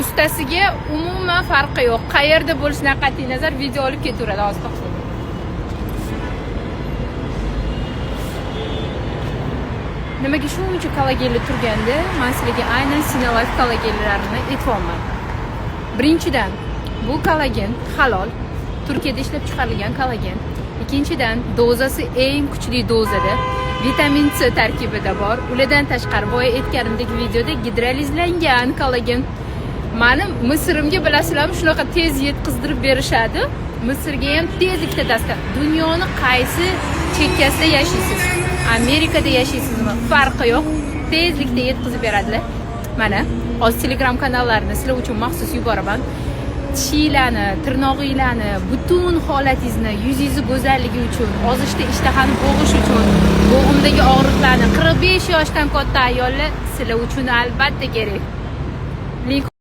Ustasiga umuman farqi yo'q. Qayerda bo'lishidan qat'iy nazar video olib ketaveradi hozir. Nimaga shuncha kollagenli turganda, men sizlarga aynan Sinolife kollagenlarini aytibman. Birinchidan, bu kollagen halol, Turkiyada ishlab chiqarilgan kollagen. Ikkinchidan, dozasi eng kuchli dozada, vitamin C tarkibida bor. Ulardan tashqari boya aytganimdek videoda gidrolizlangan kollagen. Meni Misrimga bilasizlarmi, shunaqa tez yetkazdirib berishadi. Misrga ham tezlikda dastur. Dunyoni qaysi chekkasida yashaysiz? Amerikada yashaysizmi? Farqi yo'q. Tezlikda yetkazib beradilar. Mana hozir Telegram kanallarni sizlar uchun maxsus yuboraman. Tishinglarni, tirnog'inglarni, butun holatingizni, yuzingiz go'zalligi uchun, ozishda ishtahani bo'g'ish uchun, bo'g'imdagi og'riqlarni 45 yoshdan katta ayollar sizlar uchun albatta kerak. Link